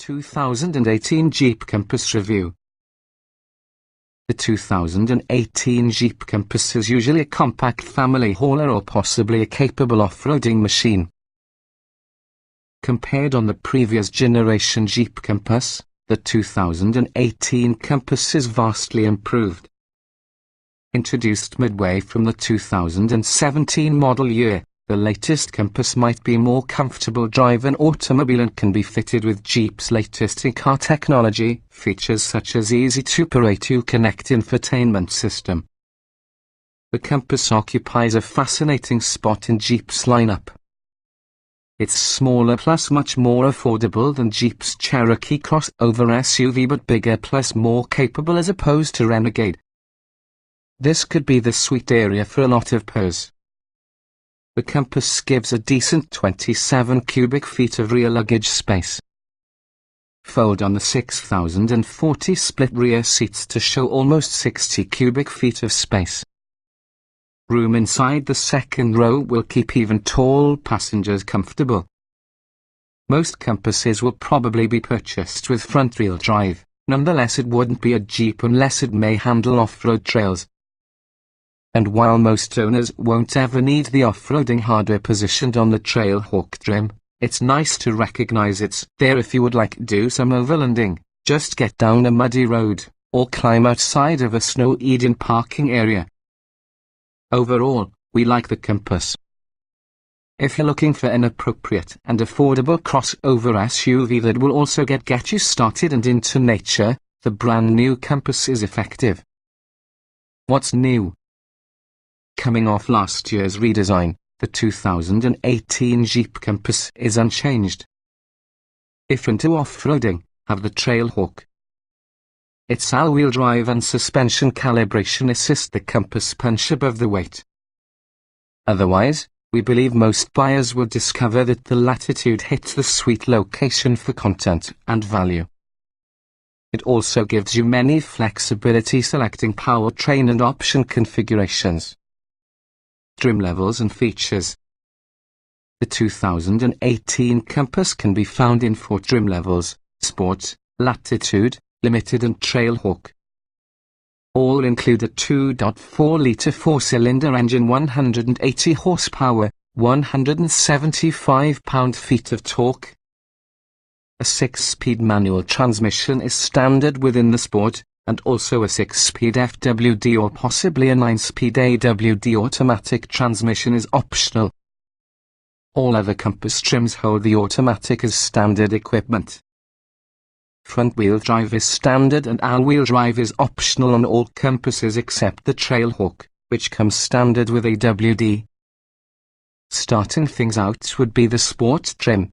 2018 Jeep Compass Review. The 2018 Jeep Compass is usually a compact family hauler or possibly a capable off-roading machine. Compared on the previous generation Jeep Compass, the 2018 Compass is vastly improved. Introduced midway from the 2017 model year, the latest Compass might be more comfortable drive an automobile and can be fitted with Jeep's latest in-car technology, features such as easy-to-operate Uconnect infotainment system. The Compass occupies a fascinating spot in Jeep's lineup. It's smaller plus much more affordable than Jeep's Cherokee crossover SUV, but bigger plus more capable as opposed to Renegade. This could be the sweet area for a lot of pros. The Compass gives a decent 27 cubic feet of rear luggage space. Fold on the 6,040 split rear seats to show almost 60 cubic feet of space. Room inside the second row will keep even tall passengers comfortable. Most Compasses will probably be purchased with front-wheel drive, nonetheless it wouldn't be a Jeep unless it may handle off-road trails. And while most owners won't ever need the off-roading hardware positioned on the Trailhawk trim, it's nice to recognize it's there if you would like to do some overlanding, just get down a muddy road, or climb outside of a snow-eaten parking area. Overall, we like the Compass. If you're looking for an appropriate and affordable crossover SUV that will also get you started and into nature, the brand new Compass is effective. What's new? Coming off last year's redesign, the 2018 Jeep Compass is unchanged. If into off-roading, have the Trailhawk. Its all-wheel drive and suspension calibration assist the Compass punch above the weight. Otherwise, we believe most buyers will discover that the Latitude hits the sweet location for content and value. It also gives you many flexibility selecting powertrain and option configurations. Trim levels and features. The 2018 Compass can be found in 4 trim levels: Sport, Latitude, Limited and Trailhawk. All include a 2.4-litre 4-cylinder engine, 180 horsepower, 175 pound-feet of torque. A 6-speed manual transmission is standard within the Sport, and also a 6-speed FWD or possibly a 9-speed AWD automatic transmission is optional. All other Compass trims hold the automatic as standard equipment. Front-wheel drive is standard and all-wheel drive is optional on all Compasses except the Trailhawk, which comes standard with AWD. Starting things out would be the Sport trim.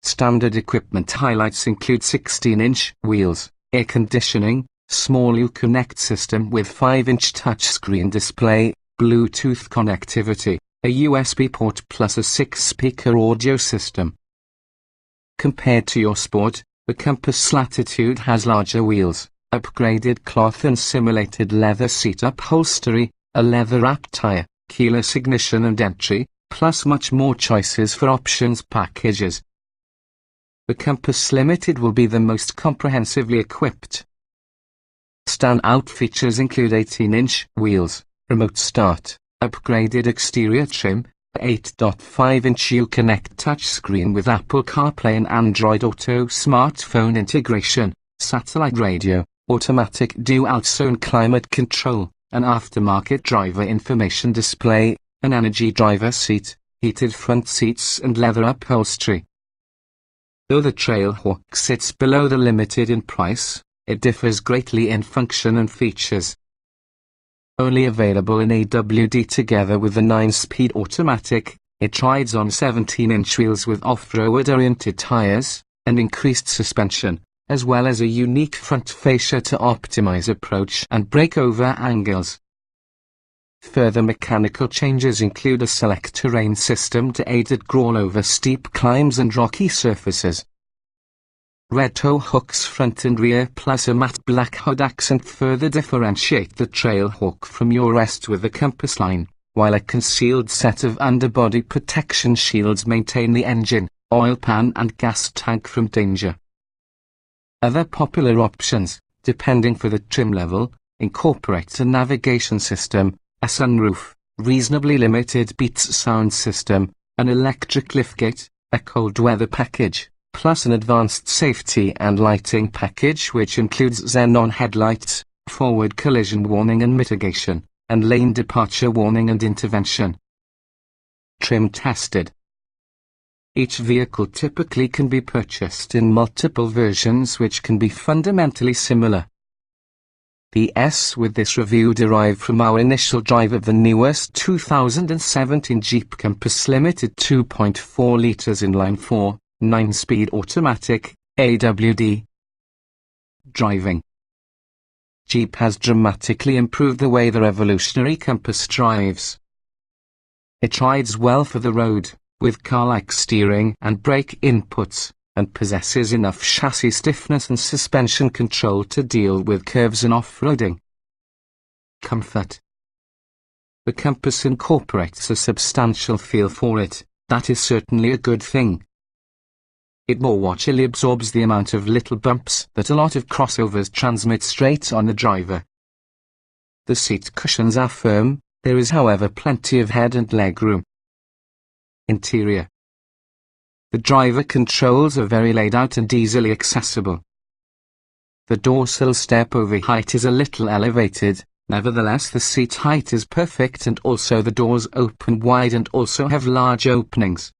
Standard equipment highlights include 16-inch wheels, air conditioning, small Uconnect system with 5-inch touchscreen display, Bluetooth connectivity, a USB port plus a 6-speaker audio system. Compared to your Sport, the Compass Latitude has larger wheels, upgraded cloth and simulated leather seat upholstery, a leather-wrapped tire, keyless ignition and entry, plus much more choices for options packages. The Compass Limited will be the most comprehensively equipped. Standout features include 18-inch wheels, remote start, upgraded exterior trim, 8.5-inch Uconnect touchscreen with Apple CarPlay and Android Auto smartphone integration, satellite radio, automatic dual-zone climate control, an aftermarket driver information display, an energy driver seat, heated front seats and leather upholstery. Though the Trailhawk sits below the Limited in price, it differs greatly in function and features. Only available in AWD together with the 9-speed automatic, it rides on 17-inch wheels with off-road oriented tires, and increased suspension, as well as a unique front fascia to optimize approach and breakover angles. Further mechanical changes include a select terrain system to aid at crawl over steep climbs and rocky surfaces. Red tow hooks front and rear plus a matte black hood accent further differentiate the Trailhawk from your rest with the Compass line, while a concealed set of underbody protection shields maintain the engine, oil pan and gas tank from danger. Other popular options, depending for the trim level, incorporates a navigation system, a sunroof, reasonably limited Beats sound system, an electric liftgate, a cold weather package, plus an advanced safety and lighting package which includes xenon headlights, forward collision warning and mitigation, and lane departure warning and intervention. Trim tested. Each vehicle typically can be purchased in multiple versions which can be fundamentally similar. The S with this review derived from our initial drive of the newest 2017 Jeep Compass Limited 2.4 litres inline 4, 9-speed automatic, AWD. Driving. Jeep has dramatically improved the way the revolutionary Compass drives. It rides well for the road, with car-like steering and brake inputs, and possesses enough chassis stiffness and suspension control to deal with curves and off-roading. Comfort. The Compass incorporates a substantial feel for it. That is certainly a good thing. It more watchily absorbs the amount of little bumps that a lot of crossovers transmit straight on the driver. The seat cushions are firm, there is however plenty of head and leg room. Interior. The driver controls are very laid out and easily accessible. The dorsal step-over height is a little elevated, nevertheless the seat height is perfect and also the doors open wide and also have large openings.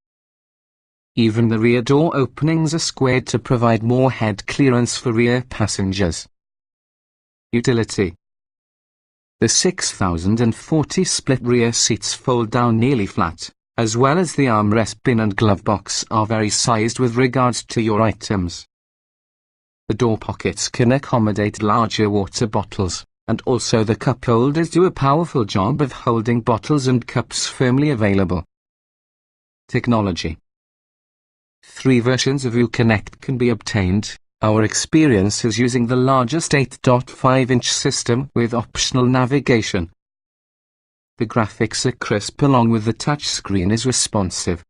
Even the rear door openings are squared to provide more head clearance for rear passengers. Utility. The 6040 split rear seats fold down nearly flat, as well as the armrest bin and glove box are very sized with regards to your items. The door pockets can accommodate larger water bottles, and also the cup holders do a powerful job of holding bottles and cups firmly available. Technology. 3 versions of Uconnect can be obtained. Our experience is using the largest 8.5-inch system with optional navigation. The graphics are crisp along with the touchscreen is responsive.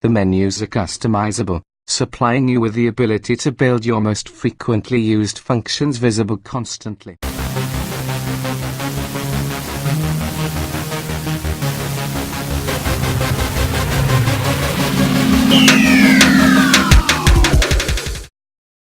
The menus are customizable, supplying you with the ability to build your most frequently used functions visible constantly.